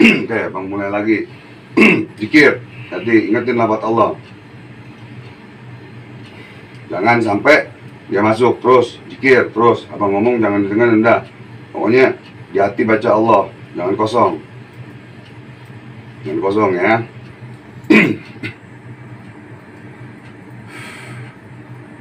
Oke, Bang mulai lagi. Zikir. Jadi ingetin lafaz Allah. Jangan sampai dia masuk terus zikir terus. Abang ngomong jangan dengar rendah. Pokoknya di hati baca Allah, jangan kosong. Jangan kosong ya.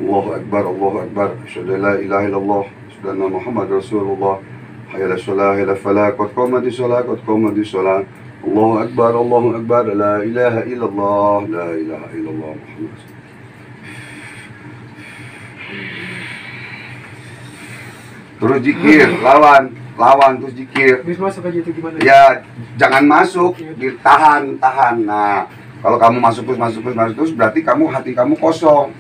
Allahu Akbar, Allahu Akbar. Asyhadu an la ilaha illallah, asyhadu anna Muhammad Rasulullah. Hayya 'alas shalah, hayya 'alal falah, qad qamatis shalah, qad qamatis shalah. Allahu Akbar, Allahu Akbar. La ilaha illallah, la ilaha illallah Muhammad. Terus zikir, lawan terus zikir. Habis masuk aja itu gimana? Ya, jangan masuk, ditahan. Nah, kalau kamu masuk terus berarti hati kamu kosong.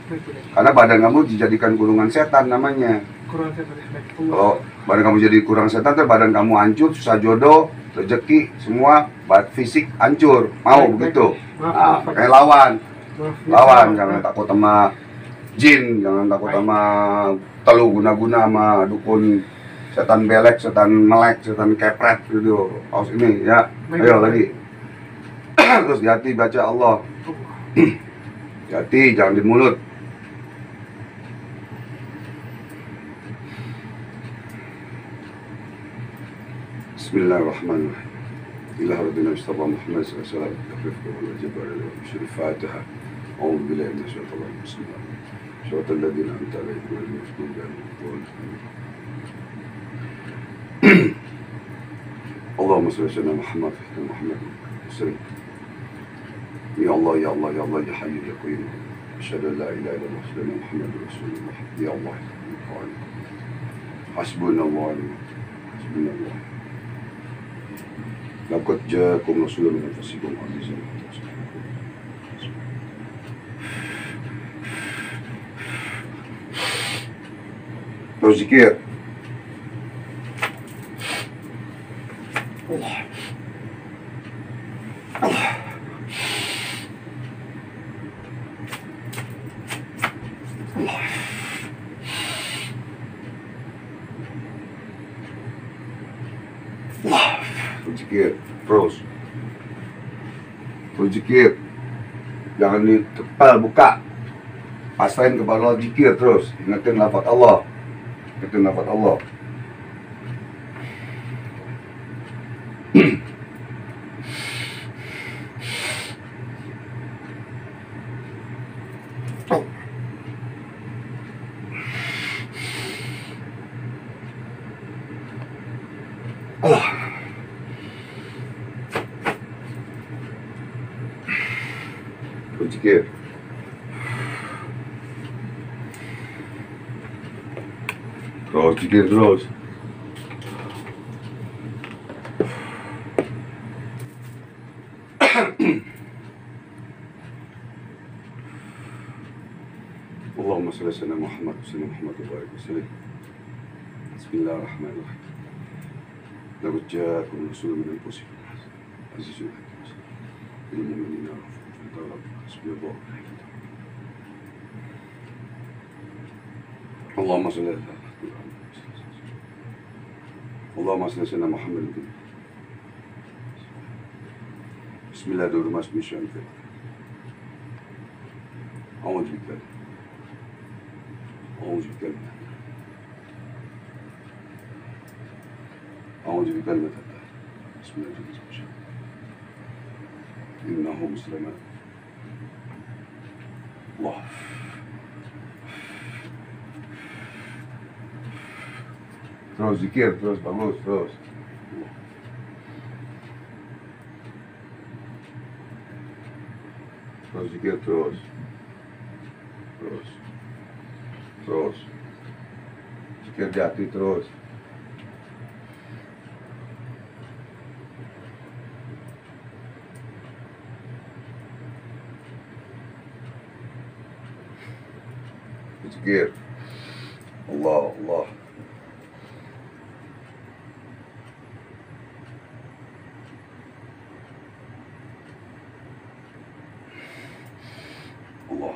Karena badan kamu dijadikan kurungan setan namanya. Kurang setan. Kalau badan kamu jadi kurang setan, badan kamu hancur, susah jodoh, rezeki, semua fisik hancur. Mau begitu? Nah, makanya lawan, jangan takut sama jin, jangan takut sama telu guna-guna sama dukun, setan belek, setan melek, setan kepret gitu. Aus ini ya. Ayo lagi. Terus di hati baca Allah. Di hati, jangan di mulut. Bismillahirrahmanirrahim. Ila rabbina Mustafa Muhammad sallallahu alaihi wasallam. Tafriqu wal jibal wal Fatiha. A'udzu billahi minasy syaitonir rajim. Bismillahirrahmanirrahim. Syaratal ladzina an'amta 'alaihim ghairil maghdubi 'alaihim waladdallin. Allahumma shalli ala sayyidina Muhammad wa Muhammad sallallahu. Ya Allah, ya Allah, ya Allah, ya Hayyu ya Qayyum. Asyhadu an la ilaha illallah, asyhadu anna Muhammadar Rasulullah. Ya Allah, hasbunallahu wa ni'mal wakeel. Hasbunallah. Laqad ja'akum rasulun min anfusikum azizun 'alaihi. Terus zikir. Allah. Allah. Allah. Allah. Terus zikir. Terus zikir. Jangan ditepal buka. Pasain kepala zikir terus. Ingatin lafaz Allah. Itu nafas Allah. Allah. Zikir. Terus zikir terus. Allahumma shalli ala sayyidina Muhammad wa barik wa sallim. Bismillahirrahmanirrahim. Laqad ja'akum rasulun min anfusikum azizun 'alaihi bil mu'minina ra'ufun rahim. Allahumma shalli ala Allahumma salli ala sayyidina Muhammad. Bismillahirrahmanirrahim. A'udzu billahi. A'udzu billahi. A'udzu billahi. Bismillahirrahmanirrahim. Innahu musliman. Allah. Terus zikir, terus bagus, terus. Terus zikir, terus. Zikir di hati terus. Zikir. Allah, Allah. Allah.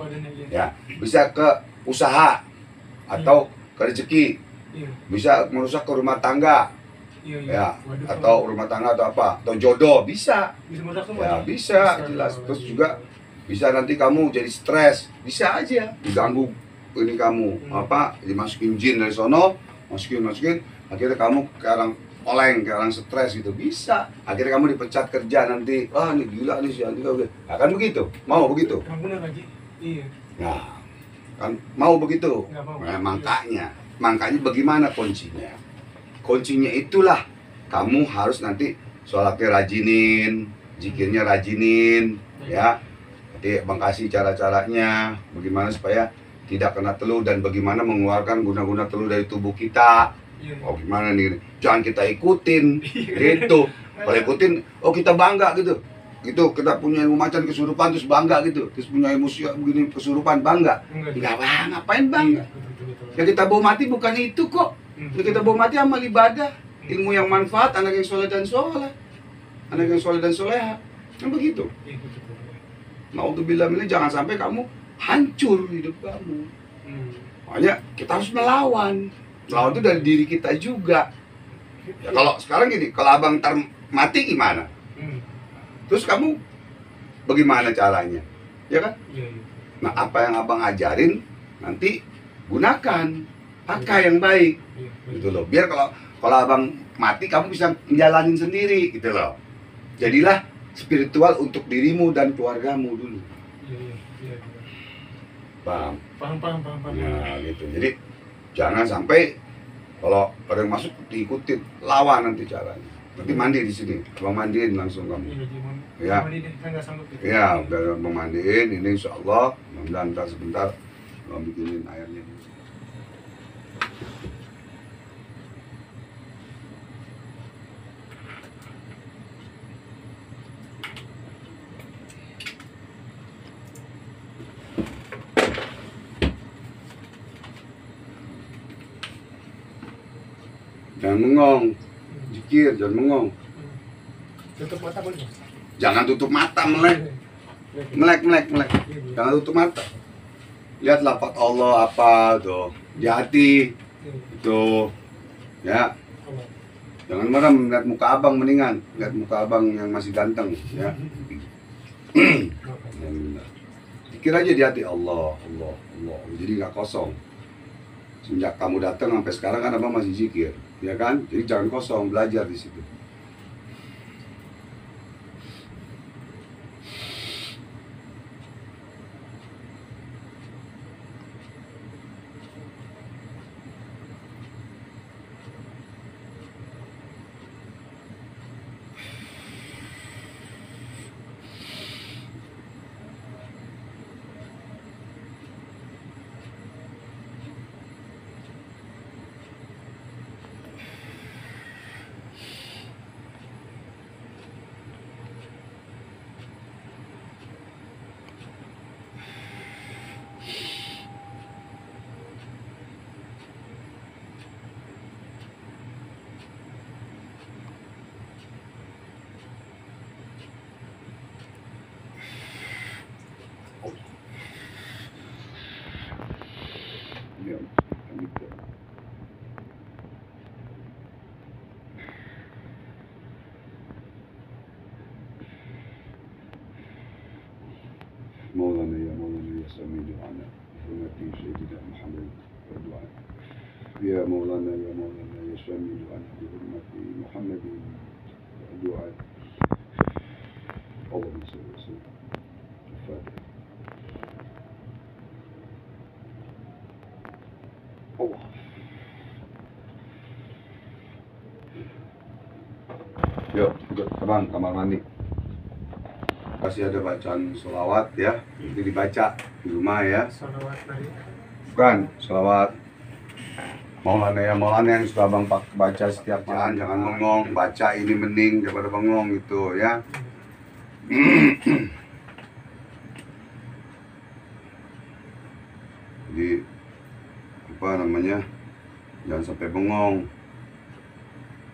badannya, iya. Ya, bisa ke usaha atau ke rezeki, Iya. bisa merusak ke rumah tangga, Iya, iya. ya, Waduh, atau rumah tangga atau apa, atau jodoh bisa, bisa merusak semua. ya bisa jelas. Terus juga bisa nanti kamu jadi stres, bisa aja diganggu ini kamu apa, dimasukin jin dari sono, masukin, akhirnya kamu sekarang oleng, kayak orang stres gitu, bisa. Akhirnya kamu dipecat kerja nanti, ah ini gila nih si Andika, nah, kan begitu, mau begitu? Yang benar Haji. Iya. Nah, kan mau begitu? Nggak mau. Nah, makanya bagaimana kuncinya? Kuncinya itulah kamu harus nanti sholatnya rajinin, zikirnya rajinin, ya. Jadi Bang kasih cara-caranya, bagaimana supaya tidak kena telur dan bagaimana mengeluarkan guna-guna telur dari tubuh kita. Iya. Oh gimana nih? Jangan kita ikutin, gitu. Kalau ikutin, oh kita bangga gitu. Gitu, kita punya ilmu macan kesurupan terus bangga gitu. Terus punya ilmu begini kesurupan bangga. Enggak bang, ngapain bangga? Yang kita bawa mati bukan itu kok. Yang kita bawa mati amal ibadah, ilmu yang manfaat, anak yang soleh dan soleh, anak yang soleh dan soleha. Kan begitu. Naudzubillah ini jangan sampai kamu hancur hidup kamu. Makanya kita harus melawan. Melawan itu dari diri kita juga. Ya, kalau sekarang gini, kalau abang ntar mati gimana? Terus kamu bagaimana caranya? Ya kan? Nah, apa yang abang ajarin nanti gunakan, pakai yang baik, gitu loh. Biar kalau abang mati kamu bisa menjalanin sendiri, gitu loh. Jadilah spiritual untuk dirimu dan keluargamu dulu. Paham? Paham. Nah, gitu. Jadi jangan sampai kalau ada yang masuk diikutin, lawan nanti caranya. Nanti mandi di sini, abang mandiin langsung kamu. Ya, ya, udah abang mandiin. Ini insya Allah, mudah-mudahan ntar sebentar abang bikinin airnya. Jangan bengong, zikir, jangan bengong. Tutup mata boleh? Jangan tutup mata, melek. Jangan tutup mata. Lihat lafaz Allah apa tuh di hati, itu, ya. Jangan merem, lihat muka abang mendingan, lihat muka abang yang masih ganteng, ya. Zikir aja di hati Allah. Jadi nggak kosong. Sejak kamu datang sampai sekarang kan abang masih zikir, ya kan? Jadi jangan kosong, belajar di situ. Ya, gitu. مولانا يا سميع الدعاء بحرمة سيدنا محمد والدعاء يا مولانا يا سميع الدعاء بحرمة محمد والدعاء اللهم صل وسلم الفاتحة Allah. Yuk, ikut abang kamar mandi. Kasih ada bacaan sholawat ya, nanti dibaca di rumah ya. Salawat tadi. Bukan, sholawat Maulana yang suka abang baca setiap malam. Jangan bengong, baca ini mending daripada bengong gitu ya. Jadi apa namanya, jangan sampai bengong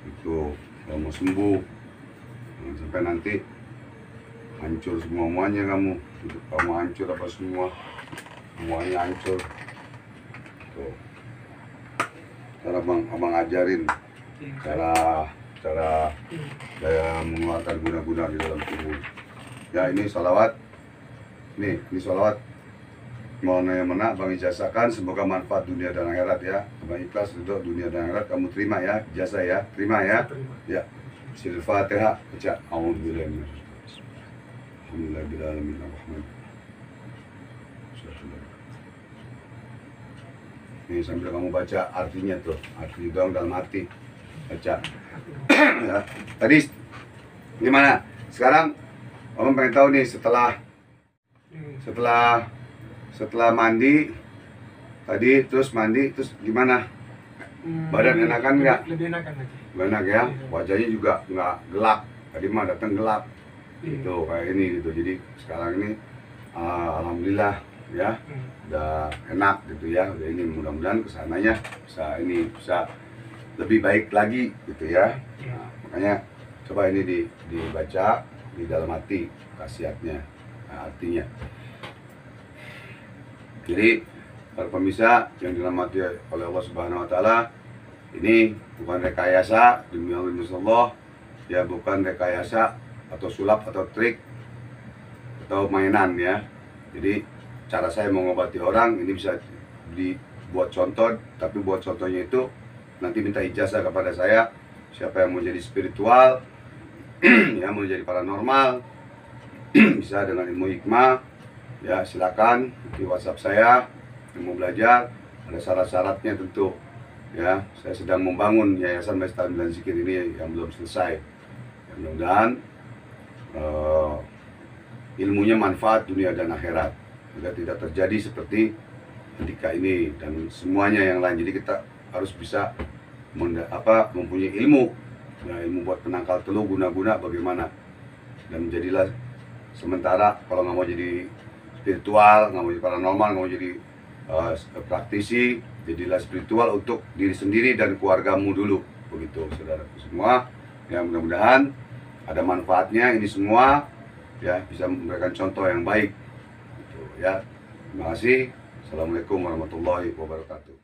itu kalau mau sembuh, jangan sampai nanti hancur semuanya kamu, hidup kamu hancur apa semua. semuanya hancur. Tuh. Cara abang ajarin cara mengeluarkan guna-guna di dalam tubuh. Ya, ini sholawat. Ini sholawat. Mau mana Bang ijazahkan, semoga manfaat dunia dan akhirat ya. Abang ikhlas untuk dunia dan akhirat, kamu terima ya, ijazah ya, terima ya. Ya. Al-Fatihah, baca A'udzubillahi Alhamdulillahirabbil alamin arrahman. Ini sambil kamu baca artinya tuh, arti doang dalam hati. Baca. Ya. Tadi gimana? Sekarang Om pengen tahu nih setelah mandi tadi, terus mandi terus gimana? Badan enakan nggak? Lebih enakan lagi. Enak ya, wajahnya juga nggak gelap. Tadi mah datang gelap, gitu kayak ini gitu. Jadi sekarang ini alhamdulillah ya, udah enak gitu ya. Udah ini mudah-mudahan kesananya bisa lebih baik lagi gitu ya. Nah, makanya coba ini dibaca di dalam hati khasiatnya, artinya. Jadi para pemirsa yang dirahmati oleh Allah Subhanahu Wa Taala, ini bukan rekayasa demi Allah, ya bukan rekayasa atau sulap atau trik atau mainan ya. Jadi cara saya mengobati orang ini bisa dibuat contoh, tapi buat contohnya itu nanti minta ijazah kepada saya. Siapa yang mau jadi spiritual, yang mau jadi paranormal, bisa dengan ilmu hikmah, ya silakan di WhatsApp saya. Yang mau belajar ada syarat-syaratnya tentu. Ya, saya sedang membangun Yayasan Lestari dan Zikir ini yang belum selesai. Mudah-mudahan ilmunya manfaat dunia dan akhirat, agar tidak terjadi seperti ketika ini dan semuanya yang lain. Jadi kita harus bisa mempunyai ilmu, ya, ilmu buat penangkal telur guna-guna bagaimana, dan menjadilah sementara kalau nggak mau jadi spiritual, nggak mau jadi paranormal, nggak mau jadi praktisi, jadilah spiritual untuk diri sendiri dan keluargamu dulu, begitu saudaraku semua. Ya, mudah-mudahan ada manfaatnya ini semua, ya bisa memberikan contoh yang baik gitu, ya. Terima kasih. Assalamualaikum warahmatullahi wabarakatuh.